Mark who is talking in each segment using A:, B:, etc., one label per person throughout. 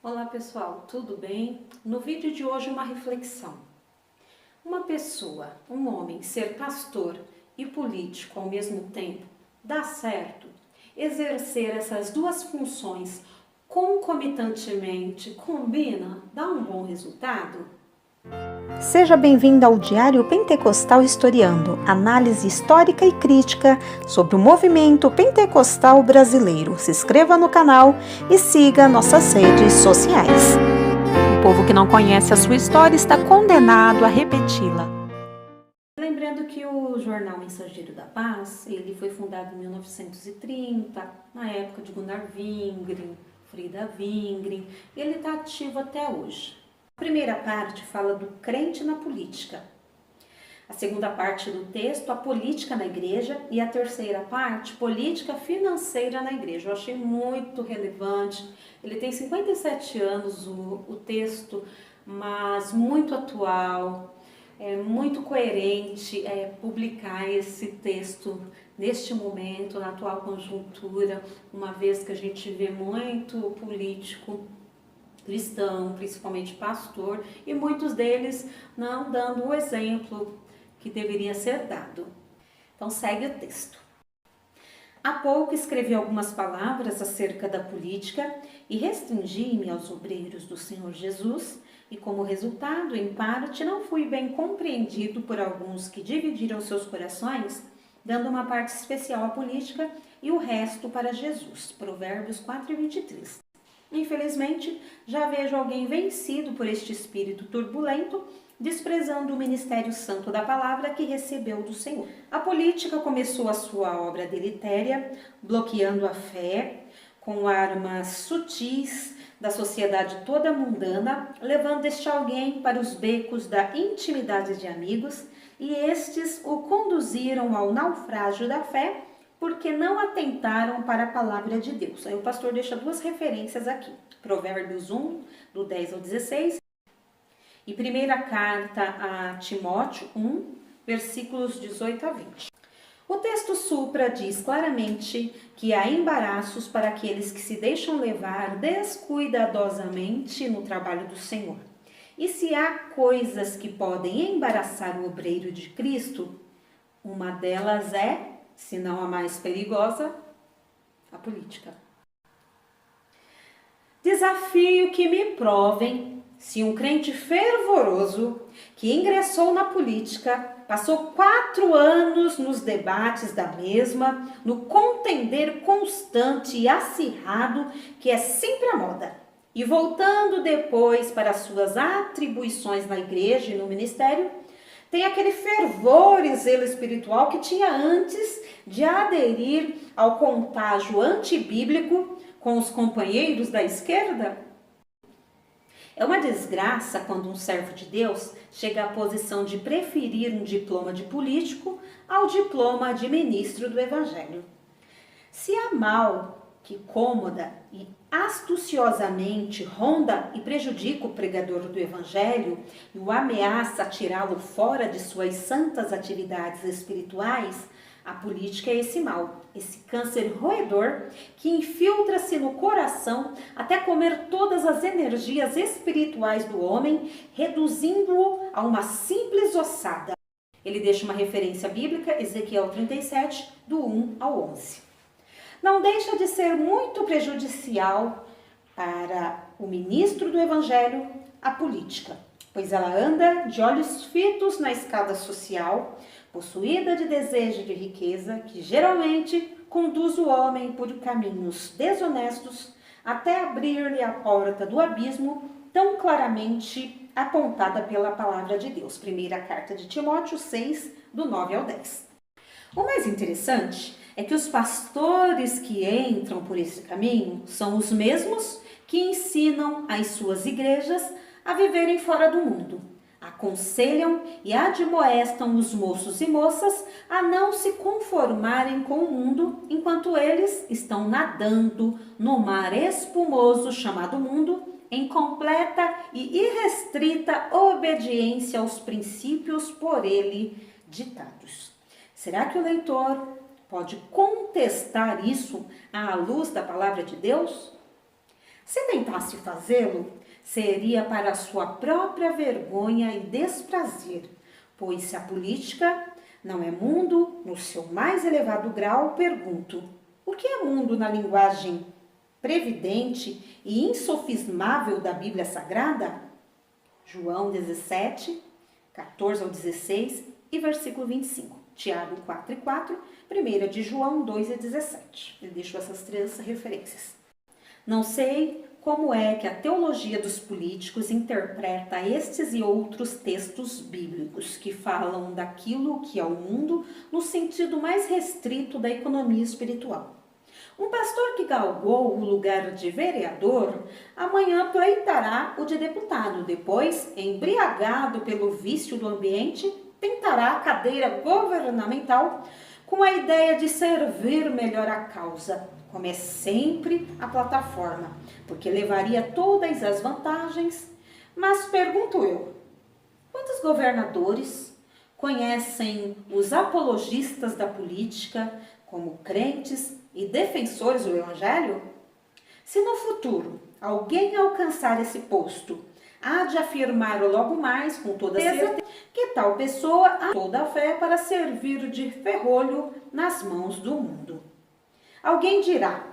A: Olá pessoal, tudo bem? No vídeo de hoje uma reflexão. Uma pessoa, um homem, ser pastor e político ao mesmo tempo, dá certo? Exercer essas duas funções concomitantemente combina? Dá um bom resultado?
B: Seja bem-vindo ao Diário Pentecostal Historiando, análise histórica e crítica sobre o movimento pentecostal brasileiro. Se inscreva no canal e siga nossas redes sociais. O povo que não conhece a sua história está condenado a repeti-la.
A: Lembrando que o jornal Mensageiro da Paz, ele foi fundado em 1930, na época de Gunnar Wingren, Frida Wingren, e ele está ativo até hoje. A primeira parte fala do crente na política. A segunda parte do texto, a política na igreja, e a terceira parte, política financeira na igreja. Eu achei muito relevante. Ele tem 57 anos, o texto, mas muito atual. É muito coerente publicar esse texto neste momento, na atual conjuntura, uma vez que a gente vê muito político cristão, principalmente pastor, e muitos deles não dando o exemplo que deveria ser dado. Então segue o texto. Há pouco escrevi algumas palavras acerca da política e restringi-me aos obreiros do Senhor Jesus, e como resultado, em parte, não fui bem compreendido por alguns que dividiram seus corações, dando uma parte especial à política e o resto para Jesus. Provérbios 4:23. Infelizmente, já vejo alguém vencido por este espírito turbulento, desprezando o ministério santo da palavra que recebeu do Senhor. A política começou a sua obra deletéria, bloqueando a fé, com armas sutis da sociedade toda mundana, levando este alguém para os becos da intimidade de amigos, e estes o conduziram ao naufrágio da fé, porque não atentaram para a palavra de Deus. Aí o pastor deixa duas referências aqui. Provérbios 1, do 10 ao 16, e primeira carta a Timóteo 1, versículos 18 a 20. O texto supra diz claramente que há embaraços para aqueles que se deixam levar descuidadosamente no trabalho do Senhor. E se há coisas que podem embaraçar o obreiro de Cristo, uma delas é, se não a mais perigosa, a política. Desafio que me provem se um crente fervoroso que ingressou na política, passou 4 anos nos debates da mesma, no contender constante e acirrado que é sempre a moda, e voltando depois para suas atribuições na igreja e no ministério, tem aquele fervor e zelo espiritual que tinha antes de aderir ao contágio antibíblico com os companheiros da esquerda? É uma desgraça quando um servo de Deus chega à posição de preferir um diploma de político ao diploma de ministro do Evangelho. Se há mal que cômoda e astuciosamente ronda e prejudica o pregador do Evangelho e o ameaça tirá-lo fora de suas santas atividades espirituais, a política é esse mal, esse câncer roedor que infiltra-se no coração até comer todas as energias espirituais do homem, reduzindo-o a uma simples ossada. Ele deixa uma referência bíblica, Ezequiel 37, do 1 ao 11. Não deixa de ser muito prejudicial para o ministro do Evangelho a política, pois ela anda de olhos fitos na escada social, possuída de desejo de riqueza, que geralmente conduz o homem por caminhos desonestos até abrir-lhe a porta do abismo, tão claramente apontada pela palavra de Deus. Primeira carta de Timóteo 6, do 9 ao 10. O mais interessante é que os pastores que entram por esse caminho são os mesmos que ensinam as suas igrejas a viverem fora do mundo. Aconselham e admoestam os moços e moças a não se conformarem com o mundo enquanto eles estão nadando no mar espumoso chamado mundo, em completa e irrestrita obediência aos princípios por ele ditados. Será que o leitor pode contestar isso à luz da palavra de Deus? Se tentasse fazê-lo, seria para sua própria vergonha e desprazer, pois se a política não é mundo no seu mais elevado grau, pergunto, o que é mundo na linguagem previdente e insofismável da Bíblia Sagrada? João 17, 14 ao 16 e versículo 25. Tiago 4 e 4, 1 de João 2 e 17. Ele deixou essas 3 referências. Não sei como é que a teologia dos políticos interpreta estes e outros textos bíblicos que falam daquilo que é o mundo no sentido mais restrito da economia espiritual. Um pastor que galgou o lugar de vereador, amanhã pleitará o de deputado. Depois, embriagado pelo vício do ambiente, tentará a cadeira governamental com a ideia de servir melhor a causa, como é sempre a plataforma, porque levaria todas as vantagens. Mas pergunto eu, quantos governadores conhecem os apologistas da política como crentes e defensores do Evangelho? Se no futuro alguém alcançar esse posto, há de afirmar logo mais com toda certeza que tal pessoa há toda a fé para servir de ferrolho nas mãos do mundo. Alguém dirá,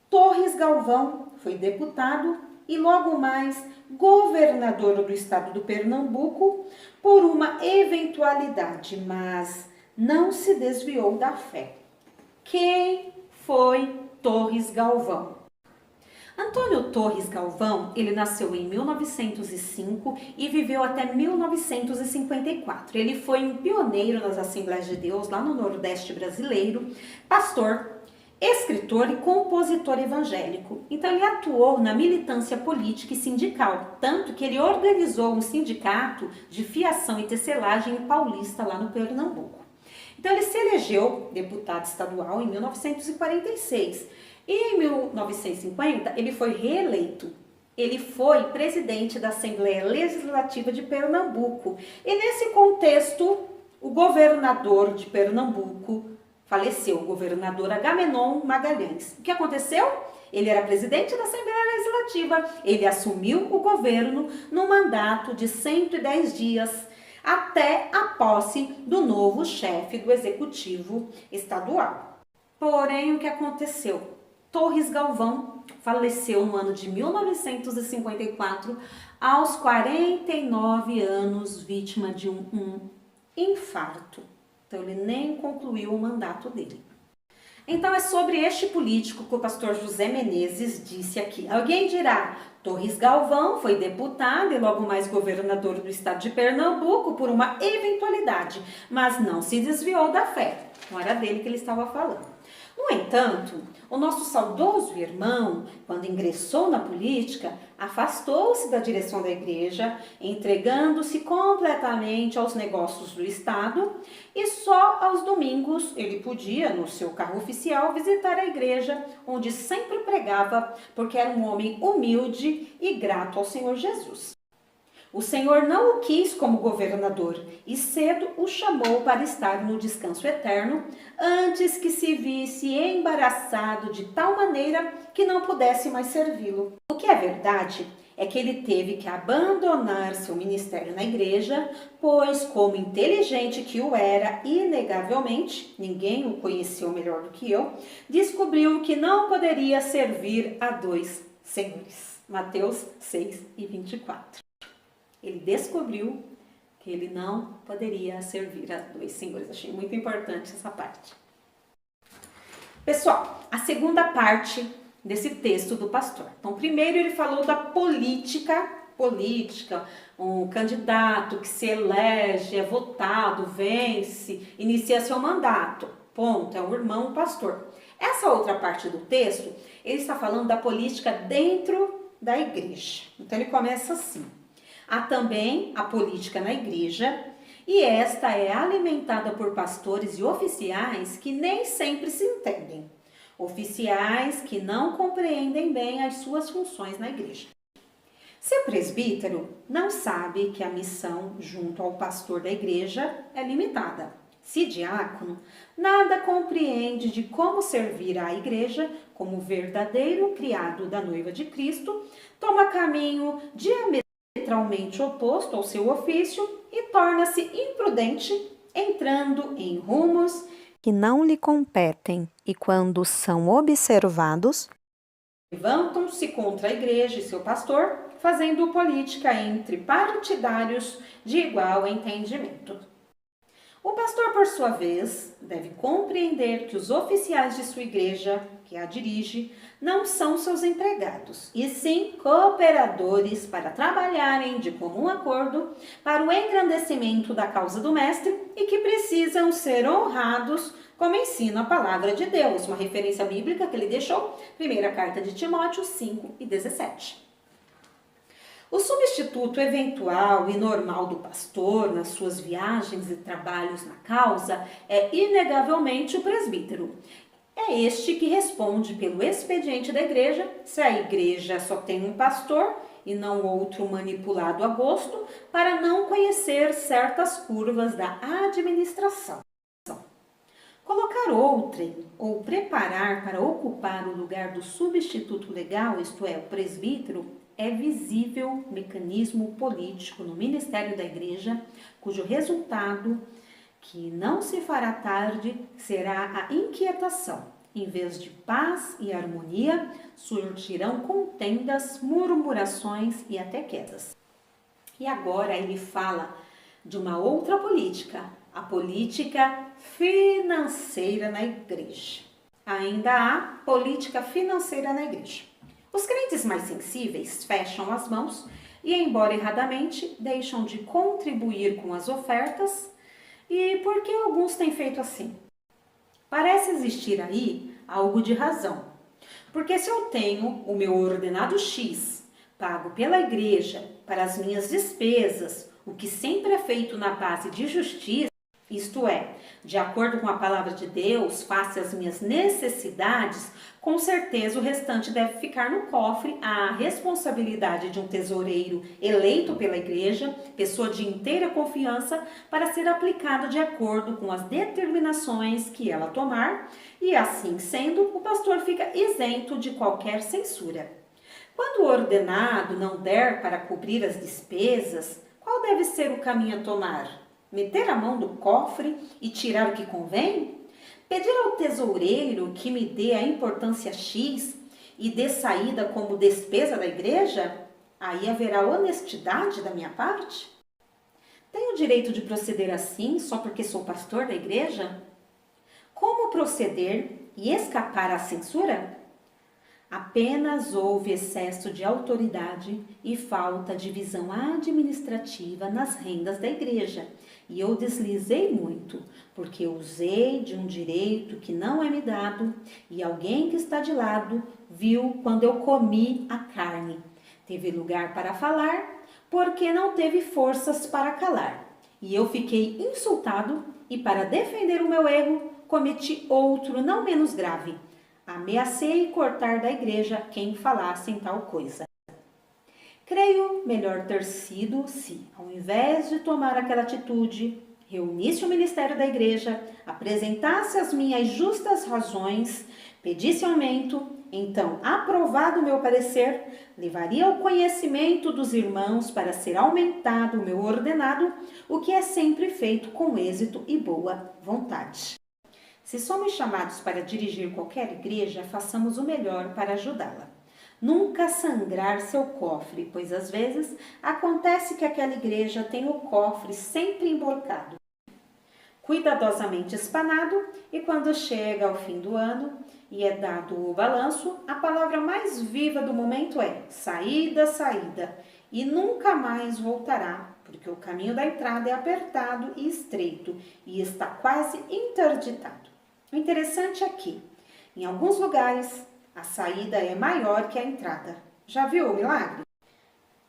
A: Torres Galvão foi deputado e logo mais governador do estado do Pernambuco por uma eventualidade, mas não se desviou da fé. Quem foi Torres Galvão? Antônio Torres Galvão, ele nasceu em 1905 e viveu até 1954. Ele foi um pioneiro nas Assembleias de Deus, lá no Nordeste brasileiro, pastor, escritor e compositor evangélico. Então ele atuou na militância política e sindical, tanto que ele organizou um sindicato de fiação e tecelagem em Paulista, lá no Pernambuco. Então ele se elegeu deputado estadual em 1946 e em 1950 ele foi reeleito. Ele foi presidente da Assembleia Legislativa de Pernambuco e nesse contexto o governador de Pernambuco faleceu, o governador Agamenon Magalhães. O que aconteceu? Ele era presidente da Assembleia Legislativa, ele assumiu o governo no mandato de 110 dias, até a posse do novo chefe do Executivo Estadual. Porém, o que aconteceu? Torres Galvão faleceu no ano de 1954, aos 49 anos, vítima de um infarto. Então, ele nem concluiu o mandato dele. Então, é sobre este político que o pastor José Menezes disse aqui. Alguém dirá, Torres Galvão foi deputado e logo mais governador do estado de Pernambuco por uma eventualidade, mas não se desviou da fé. Não era dele que ele estava falando. No entanto, o nosso saudoso irmão, quando ingressou na política, afastou-se da direção da igreja, entregando-se completamente aos negócios do Estado e só aos domingos ele podia, no seu carro oficial, visitar a igreja, onde sempre pregava, porque era um homem humilde e grato ao Senhor Jesus. O Senhor não o quis como governador e cedo o chamou para estar no descanso eterno, antes que se visse embaraçado de tal maneira que não pudesse mais servi-lo. O que é verdade é que ele teve que abandonar seu ministério na igreja, pois, como inteligente que o era, inegavelmente, ninguém o conheceu melhor do que eu, descobriu que não poderia servir a dois senhores. Mateus 6 e 24. Ele descobriu que ele não poderia servir a dois senhores. Achei muito importante essa parte. Pessoal, a segunda parte desse texto do pastor. Então, primeiro ele falou da política, um candidato que se elege, é votado, vence, inicia seu mandato. Ponto, é um irmão, um pastor. Essa outra parte do texto, ele está falando da política dentro da igreja. Então, ele começa assim. Há também a política na igreja, e esta é alimentada por pastores e oficiais que nem sempre se entendem. Oficiais que não compreendem bem as suas funções na igreja. Se o presbítero não sabe que a missão junto ao pastor da igreja é limitada, Se diácono, nada compreende de como servir à igreja como verdadeiro criado da noiva de Cristo, toma caminho diametralmente oposto ao seu ofício e torna-se imprudente, entrando em rumos
B: que não lhe competem e, quando são observados,
A: levantam-se contra a igreja e seu pastor, fazendo política entre partidários de igual entendimento. O pastor, por sua vez, deve compreender que os oficiais de sua igreja, que a dirige, não são seus empregados, e sim cooperadores para trabalharem de comum acordo para o engrandecimento da causa do mestre e que precisam ser honrados, como ensina a palavra de Deus, uma referência bíblica que ele deixou, primeira carta de Timóteo 5:17. O substituto eventual e normal do pastor nas suas viagens e trabalhos na causa é inegavelmente o presbítero. É este que responde pelo expediente da igreja, se a igreja só tem um pastor e não outro manipulado a gosto, para não conhecer certas curvas da administração. Colocar outrem ou preparar para ocupar o lugar do substituto legal, isto é, o presbítero, é visível mecanismo político no ministério da igreja, cujo resultado, que não se fará tarde, será a inquietação. Em vez de paz e harmonia, surgirão contendas, murmurações e até quedas. E agora ele fala de uma outra política, a política financeira na igreja. Ainda há política financeira na igreja. Os crentes mais sensíveis fecham as mãos e, embora erradamente, deixam de contribuir com as ofertas. E por que alguns têm feito assim? Parece existir aí algo de razão. Porque se eu tenho o meu ordenado X pago pela igreja para as minhas despesas, o que sempre é feito na base de justiça, isto é, de acordo com a palavra de Deus, face às minhas necessidades, com certeza o restante deve ficar no cofre à responsabilidade de um tesoureiro eleito pela igreja, pessoa de inteira confiança, para ser aplicado de acordo com as determinações que ela tomar, e assim sendo, o pastor fica isento de qualquer censura. Quando o ordenado não der para cobrir as despesas, qual deve ser o caminho a tomar? Meter a mão no cofre e tirar o que convém? Pedir ao tesoureiro que me dê a importância X e dê saída como despesa da igreja? Aí haverá honestidade da minha parte? Tenho o direito de proceder assim só porque sou pastor da igreja? Como proceder e escapar à censura? Apenas houve excesso de autoridade e falta de visão administrativa nas rendas da igreja. E eu deslizei muito, porque usei de um direito que não é me dado, e alguém que está de lado viu quando eu comi a carne. Teve lugar para falar, porque não teve forças para calar. E eu fiquei insultado, e para defender o meu erro, cometi outro não menos grave. Ameacei cortar da igreja quem falasse em tal coisa. Creio melhor ter sido se, ao invés de tomar aquela atitude, reunisse o ministério da igreja, apresentasse as minhas justas razões, pedisse aumento, então, aprovado o meu parecer, levaria ao conhecimento dos irmãos para ser aumentado o meu ordenado, o que é sempre feito com êxito e boa vontade. Se somos chamados para dirigir qualquer igreja, façamos o melhor para ajudá-la. Nunca sangrar seu cofre, pois às vezes acontece que aquela igreja tem o cofre sempre emborcado, cuidadosamente espanado, e quando chega ao fim do ano e é dado o balanço, a palavra mais viva do momento é saída, saída, e nunca mais voltará, porque o caminho da entrada é apertado e estreito e está quase interditado. O interessante é que, em alguns lugares, a saída é maior que a entrada. Já viu o milagre?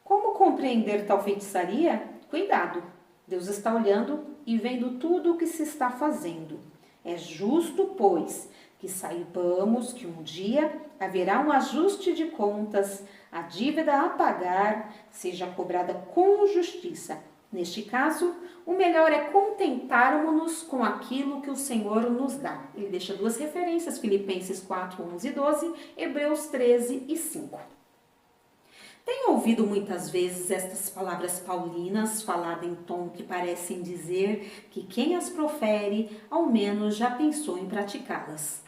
A: Como compreender tal feitiçaria? Cuidado! Deus está olhando e vendo tudo o que se está fazendo. É justo, pois, que saibamos que um dia haverá um ajuste de contas, a dívida a pagar seja cobrada com justiça, Neste caso, o melhor é contentarmos-nos com aquilo que o Senhor nos dá. Ele deixa duas referências, Filipenses 4, 11 e 12, Hebreus 13 e 5. Tenho ouvido muitas vezes estas palavras paulinas faladas em tom que parecem dizer que quem as profere ao menos já pensou em praticá-las.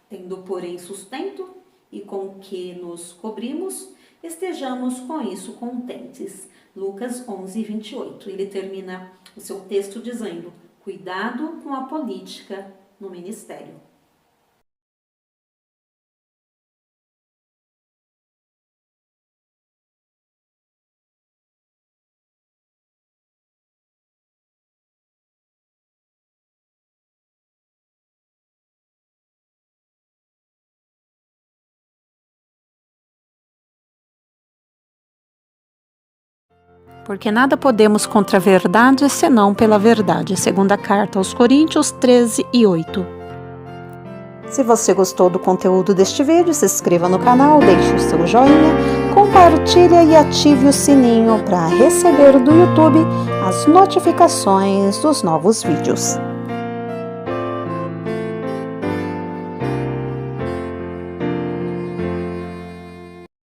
A: Tendo, porém, sustento e com que nos cobrimos, estejamos com isso contentes. Lucas 11, 28. Ele termina o seu texto dizendo: cuidado com a política no ministério.
B: Porque nada podemos contra a verdade, senão pela verdade. Segunda carta aos Coríntios 13 e 8. Se você gostou do conteúdo deste vídeo, se inscreva no canal, deixe o seu joinha, compartilhe e ative o sininho para receber do YouTube as notificações dos novos vídeos.